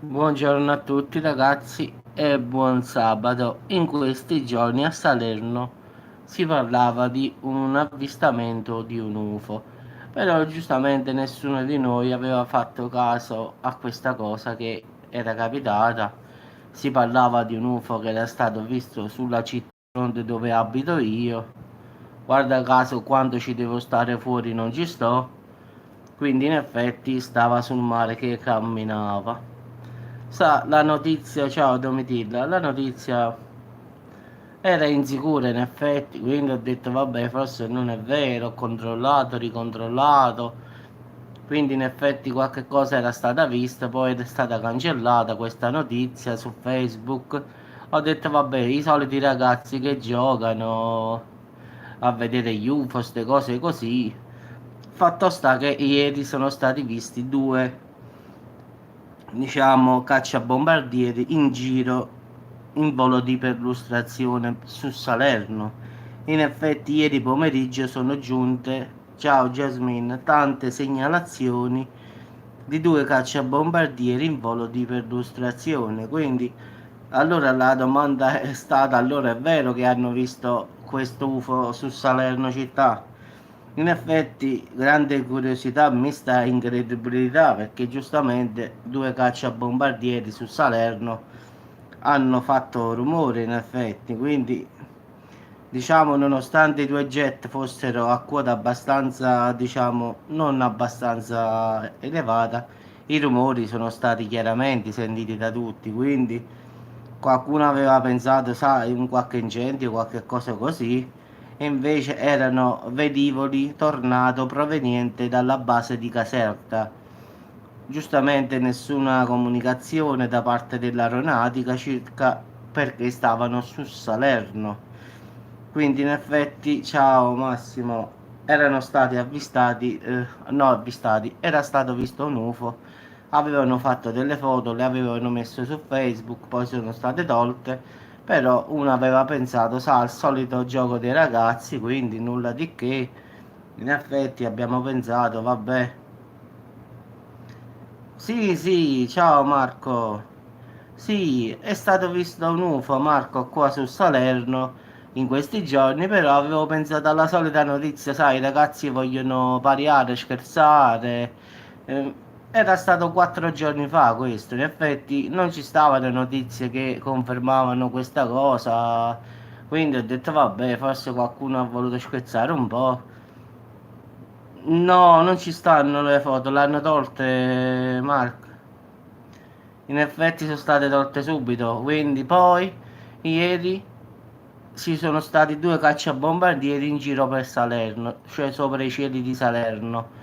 Buongiorno a tutti ragazzi e buon sabato. In questi giorni a Salerno si parlava di un avvistamento di un UFO, però giustamente nessuno di noi aveva fatto caso a questa cosa che era capitata. Si parlava di un UFO che era stato visto sulla città dove abito io. Guarda caso quando ci devo stare fuori non ci sto, quindi in effetti stava sul mare che camminava. Sa, la notizia, ciao Domitilla, la notizia era insicura in effetti, quindi ho detto vabbè, forse non è vero, ho controllato, ricontrollato, quindi in effetti qualche cosa era stata vista, poi è stata cancellata questa notizia su Facebook. Ho detto vabbè, i soliti ragazzi che giocano a vedere gli UFO, queste cose così. Fatto sta che ieri sono stati visti due, diciamo, cacciabombardieri in giro in volo di perlustrazione su Salerno. In effetti ieri pomeriggio sono giunte, ciao Jasmine, tante segnalazioni di due cacciabombardieri in volo di perlustrazione. Quindi allora la domanda è stata, allora è vero che hanno visto questo UFO su Salerno città? In effetti, grande curiosità mista a incredibilità perché giustamente due cacciabombardieri su Salerno hanno fatto rumore in effetti, quindi diciamo nonostante i due jet fossero a quota abbastanza, diciamo, non abbastanza elevata, i rumori sono stati chiaramente sentiti da tutti, quindi qualcuno aveva pensato, sai, un qualche incendio, qualche cosa così, e invece erano velivoli tornado proveniente dalla base di Caserta. Giustamente nessuna comunicazione da parte dell'aeronautica circa perché stavano su Salerno. Quindi in effetti, ciao Massimo, erano stati avvistati, no avvistati, era stato visto un UFO, avevano fatto delle foto, le avevano messe su Facebook, poi sono state tolte, però uno aveva pensato, sa, al solito gioco dei ragazzi, quindi nulla di che. In effetti abbiamo pensato, vabbè. Sì, sì, ciao Marco. Sì, è stato visto un UFO, Marco, qua su Salerno in questi giorni, però avevo pensato alla solita notizia, sai, i ragazzi vogliono pariare, scherzare. Eh, Era stato 4 giorni fa questo, in effetti non ci stavano notizie che confermavano questa cosa, quindi ho detto vabbè, forse qualcuno ha voluto scherzare un po'. No, non ci stanno le foto, l'hanno tolte, Marco. In effetti sono state tolte subito, quindi poi ieri ci sono stati due cacciabombardieri in giro per Salerno, cioè sopra i cieli di Salerno.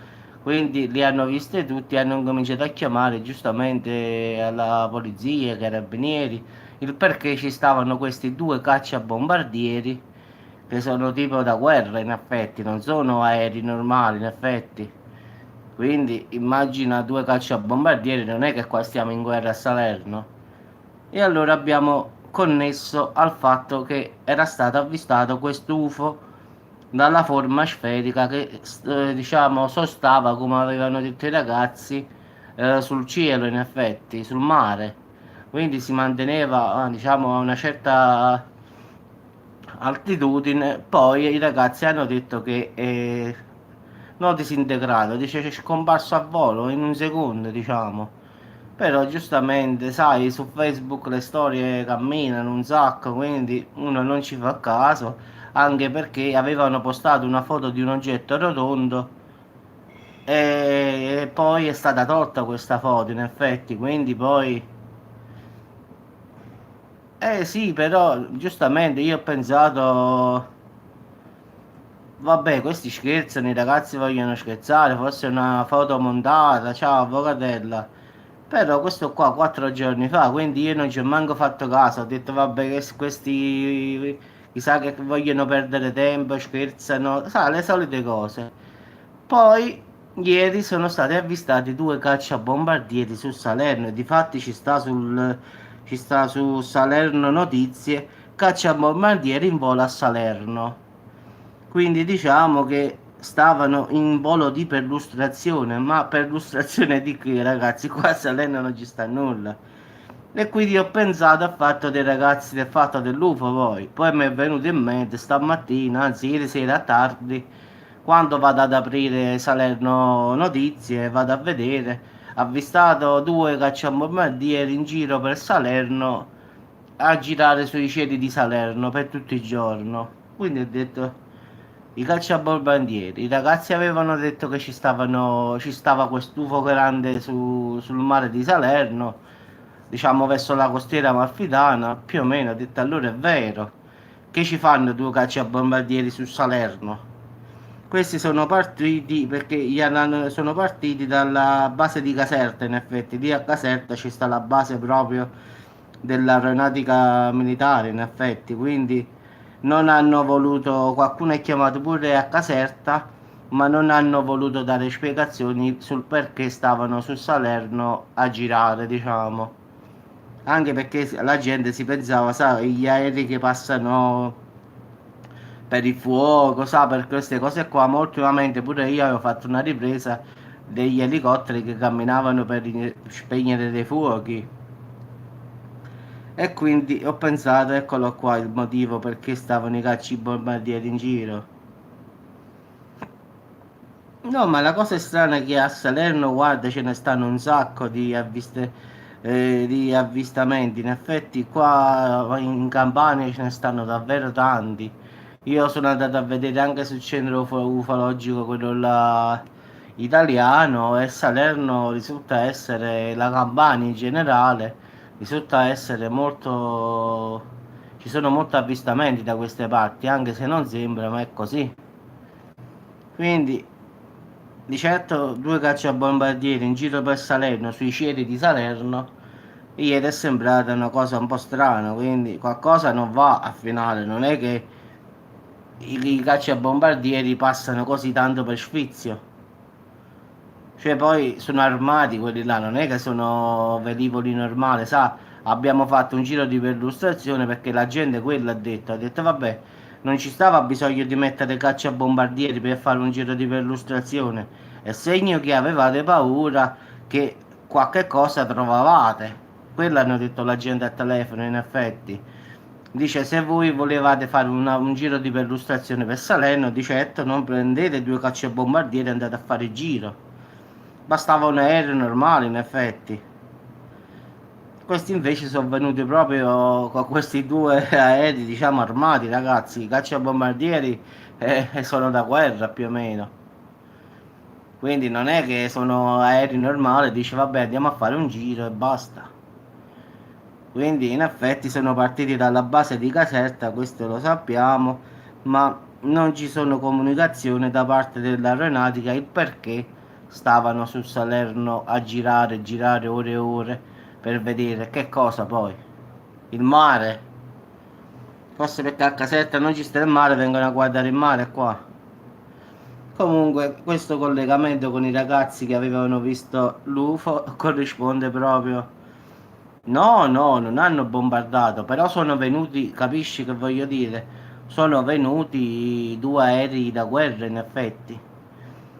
Quindi li hanno viste tutti, hanno cominciato a chiamare giustamente alla polizia, ai carabinieri, il perché ci stavano questi due cacciabombardieri che sono tipo da guerra in effetti, non sono aerei normali in effetti. Quindi immagina due cacciabombardieri, non è che qua stiamo in guerra a Salerno. E allora abbiamo connesso al fatto che era stato avvistato questo UFO dalla forma sferica che diciamo sostava, come avevano detto i ragazzi, sul cielo in effetti, sul mare. Quindi si manteneva, diciamo, a una certa altitudine. Poi i ragazzi hanno detto che no, disintegrato, dice c'è scomparso a volo in un secondo, diciamo. Però giustamente, sai, su Facebook le storie camminano un sacco, quindi uno non ci fa caso, anche perché avevano postato una foto di un oggetto rotondo e poi è stata tolta questa foto, in effetti, quindi poi eh sì, però giustamente io ho pensato vabbè, questi scherzano, i ragazzi vogliono scherzare, forse è una foto montata, ciao avvocatella. Però questo qua 4 giorni fa, quindi io non ci ho manco fatto caso, ho detto vabbè che questi chissà che vogliono perdere tempo, scherzano, sa, le solite cose. Poi ieri sono stati avvistati due cacciabombardieri su Salerno, e difatti ci sta su Salerno Notizie, cacciabombardieri in volo a Salerno. Quindi diciamo che stavano in volo di perlustrazione, ma perlustrazione di che, ragazzi? Qua a Salerno non ci sta nulla. E quindi ho pensato al fatto dei ragazzi del fatto dell'UFO poi mi è venuto in mente stamattina, anzi ieri sera tardi, quando vado ad aprire Salerno Notizie, vado a vedere, avvistato due cacciabombardieri in giro per Salerno a girare sui cieli di Salerno per tutto il giorno. Quindi ho detto, i cacciabombardieri, i ragazzi avevano detto che ci stava quest'UFO grande sul mare di Salerno, diciamo verso la costiera amalfitana, più o meno, ho detto allora è vero. Che ci fanno due cacciabombardieri su Salerno? Questi sono partiti perché sono partiti dalla base di Caserta, in effetti. Lì a Caserta ci sta la base proprio dell'aeronautica militare, in effetti. Quindi non hanno voluto, qualcuno è chiamato pure a Caserta, ma non hanno voluto dare spiegazioni sul perché stavano su Salerno a girare, diciamo. Anche perché la gente si pensava, sai, gli aerei che passano per il fuoco, sa, per queste cose qua. Ma ultimamente pure io avevo fatto una ripresa degli elicotteri che camminavano per spegnere dei fuochi. E quindi ho pensato, eccolo qua il motivo perché stavano i cacci bombardieri in giro. No, ma la cosa strana è che a Salerno, guarda, ce ne stanno un sacco di avvistamenti. In effetti, qua in Campania ce ne stanno davvero tanti. Io sono andato a vedere anche sul centro ufologico, quello là italiano, e Salerno risulta essere, la Campania in generale, risulta essere molto. Ci sono molti avvistamenti da queste parti, anche se non sembra, ma è così. Quindi. Di certo due cacciabombardieri in giro per Salerno, sui cieli di Salerno, ieri è sembrata una cosa un po' strana, quindi qualcosa non va a finale, non è che i cacciabombardieri passano così tanto per sfizio. Cioè poi sono armati quelli là, non è che sono velivoli normali, sa? Abbiamo fatto un giro di perlustrazione perché la gente quello ha detto vabbè, non ci stava bisogno di mettere cacciabombardieri per fare un giro di perlustrazione, è segno che avevate paura che qualche cosa trovavate. Quello hanno detto la gente al telefono, in effetti. Dice, se voi volevate fare un giro di perlustrazione per Salerno, di certo non prendete due cacciabombardieri e andate a fare il giro. Bastava un aereo normale, in effetti. Questi invece sono venuti proprio con questi due aerei, diciamo, armati, ragazzi. I cacciabombardieri sono da guerra, più o meno. Quindi non è che sono aerei normali, dice vabbè andiamo a fare un giro e basta. Quindi in effetti sono partiti dalla base di Caserta, questo lo sappiamo, ma non ci sono comunicazioni da parte dell'aeronautica il perché stavano su Salerno a girare, girare ore e ore per vedere che cosa poi. Il mare. Forse perché a Caserta non ci sta il mare, vengono a guardare il mare qua. Comunque, questo collegamento con i ragazzi che avevano visto l'UFO corrisponde proprio. No, no, non hanno bombardato, però sono venuti, capisci che voglio dire? Sono venuti due aerei da guerra in effetti.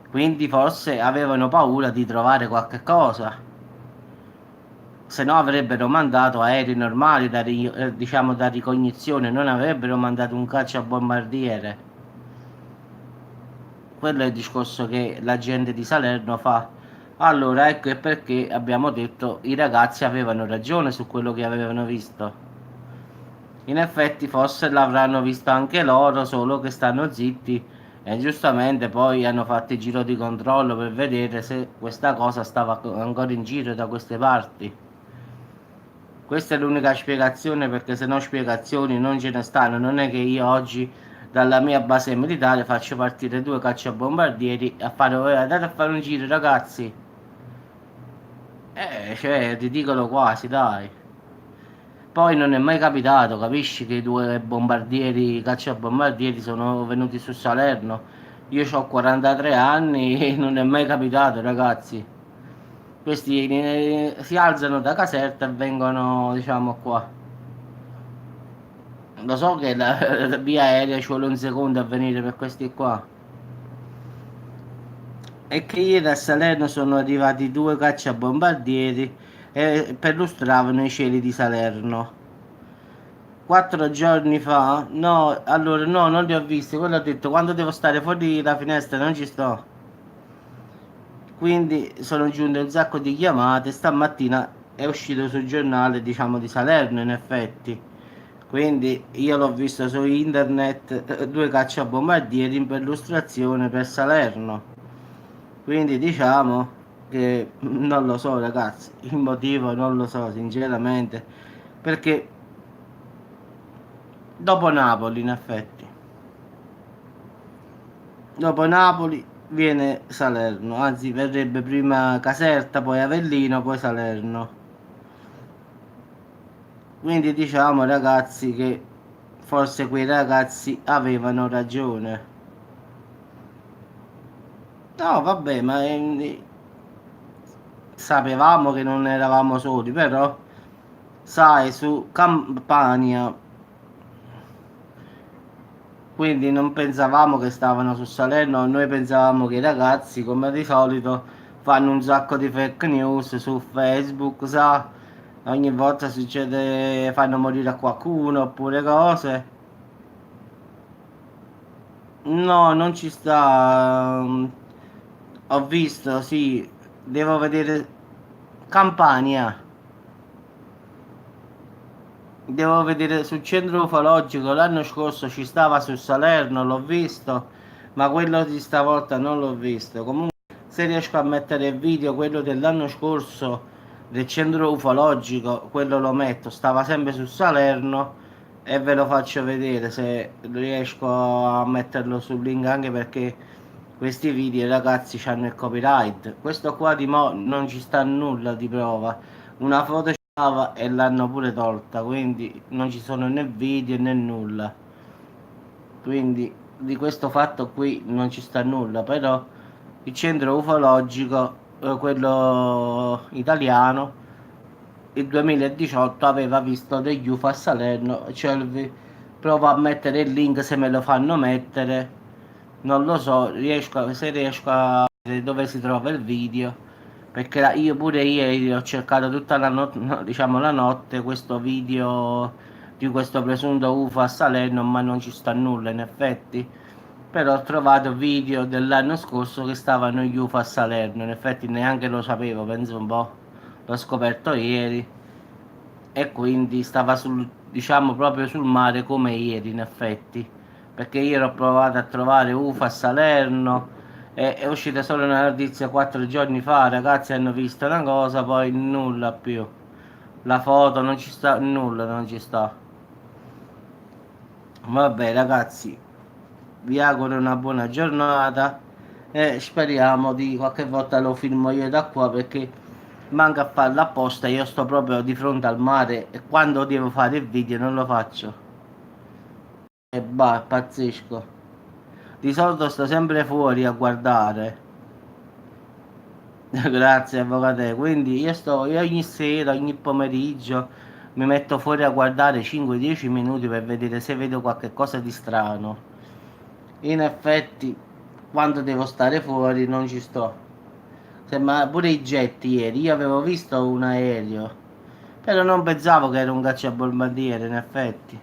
Quindi forse avevano paura di trovare qualche cosa. Se no avrebbero mandato aerei normali diciamo da ricognizione, non avrebbero mandato un cacciabombardiere. Quello è il discorso che la gente di Salerno fa. Allora, ecco e perché abbiamo detto i ragazzi avevano ragione su quello che avevano visto. In effetti forse l'avranno visto anche loro, solo che stanno zitti e giustamente poi hanno fatto il giro di controllo per vedere se questa cosa stava ancora in giro da queste parti. Questa è l'unica spiegazione perché se no spiegazioni non ce ne stanno. Non è che io oggi dalla mia base militare faccio partire due cacciabombardieri a fare, andate a fare un giro ragazzi. Cioè, ti dicono quasi, dai. Poi non è mai capitato, capisci, che i due bombardieri, cacciabombardieri sono venuti su Salerno. Io ho 43 anni e non è mai capitato, ragazzi. Questi si alzano da Caserta e vengono, diciamo, qua. Lo so che la via aerea ci vuole un secondo a venire per questi qua. è che ieri a Salerno sono arrivati due cacciabombardieri e perlustravano i cieli di Salerno. 4 giorni fa, no, allora no, non li ho visti. Quello ho detto quando devo stare fuori la finestra non ci sto. Quindi sono giunte un sacco di chiamate. Stamattina è uscito sul giornale, diciamo, di Salerno, in effetti. Quindi io l'ho visto su internet, due cacciabombardieri in perlustrazione per Salerno. Quindi diciamo che non lo so, ragazzi, il motivo non lo so, sinceramente, perché dopo Napoli, in effetti, dopo Napoli viene Salerno, anzi verrebbe prima Caserta, poi Avellino, poi Salerno. Quindi diciamo, ragazzi, che forse quei ragazzi avevano ragione. No, vabbè, ma sapevamo che non eravamo soli, però, sai, su Campania, quindi non pensavamo che stavano su Salerno, noi pensavamo che i ragazzi, come di solito, fanno un sacco di fake news su Facebook, sa, ogni volta succede, fanno morire a qualcuno oppure cose. No, non ci sta. Ho visto, sì, devo vedere Campania. Devo vedere sul centro ufologico, l'anno scorso ci stava su Salerno, l'ho visto, ma quello di stavolta non l'ho visto. Comunque, se riesco a mettere il video, quello dell'anno scorso del centro ufologico, quello lo metto, stava sempre su Salerno e ve lo faccio vedere se riesco a metterlo sul link, anche perché questi video, ragazzi, hanno il copyright. Questo qua di mo' non ci sta nulla di prova. Una foto stava e l'hanno pure tolta, quindi non ci sono né video né nulla. Quindi di questo fatto qui non ci sta nulla, però il centro ufologico, quello italiano, il 2018 aveva visto degli UFO a Salerno. Cioè, provo a mettere il link se me lo fanno mettere. Non lo so, se riesco a vedere dove si trova il video. Perché io pure ieri ho cercato tutta la notte, no, diciamo la notte, questo video di questo presunto UFO a Salerno, ma non ci sta nulla in effetti. Però ho trovato video dell'anno scorso che stavano gli UFO a Salerno, in effetti neanche lo sapevo, penso un po', l'ho scoperto ieri e quindi stava sul, diciamo proprio sul mare come ieri in effetti, perché ieri ho provato a trovare UFO a Salerno e è uscita solo una notizia 4 giorni fa, ragazzi hanno visto una cosa, poi nulla più. La foto non ci sta, nulla non ci sta. Vabbè ragazzi, vi auguro una buona giornata e speriamo di qualche volta lo filmo io da qua, perché manca a farlo apposta, io sto proprio di fronte al mare e quando devo fare il video non lo faccio. E bah, è pazzesco. Di solito sto sempre fuori a guardare. Grazie avvocate. Quindi io ogni sera, ogni pomeriggio mi metto fuori a guardare 5-10 minuti per vedere se vedo qualche cosa di strano. In effetti, quando devo stare fuori non ci sto. Sembra pure i jet ieri, io avevo visto un aereo, però non pensavo che era un cacciabombardiere, in effetti.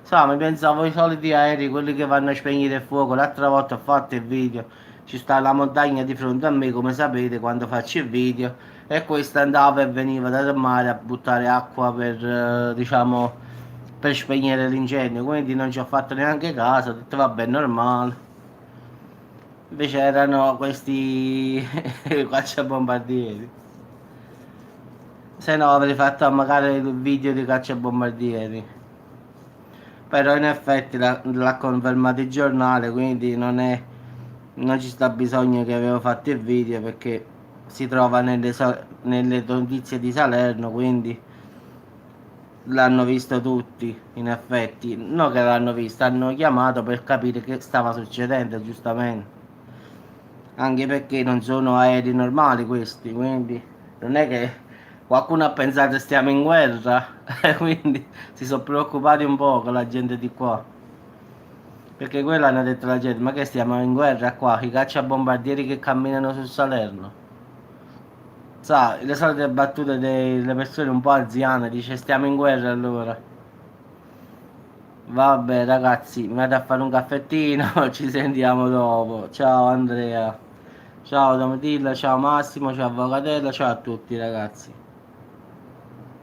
So, mi pensavo i soliti aerei, quelli che vanno a spegnere il fuoco. L'altra volta ho fatto il video, ci sta la montagna di fronte a me, come sapete, quando faccio il video, e questo andava e veniva dal mare a buttare acqua per, diciamo, per spegnere l'incendio. Quindi non ci ho fatto neanche caso, ho detto vabbè, normale. Invece erano questi cacciabombardieri. Se no avrei fatto magari il video di cacciabombardieri. Però in effetti l'ha confermato il giornale, quindi non ci sta bisogno che avevo fatto il video, perché si trova nelle notizie di Salerno, quindi l'hanno visto tutti, in effetti. Non che l'hanno visto, hanno chiamato per capire che stava succedendo, giustamente. Anche perché non sono aerei normali questi, quindi non è che qualcuno ha pensato stiamo in guerra, quindi si sono preoccupati un po' con la gente di qua. Perché quella hanno detto la gente, ma che stiamo in guerra qua, i cacciabombardieri che camminano su Salerno. Sa, le solite battute delle persone un po' anziane, dice stiamo in guerra allora. Vabbè ragazzi, mi vado a fare un caffettino, ci sentiamo dopo. Ciao Andrea, ciao Domitilla, ciao Massimo, ciao Avvocatello, ciao a tutti ragazzi.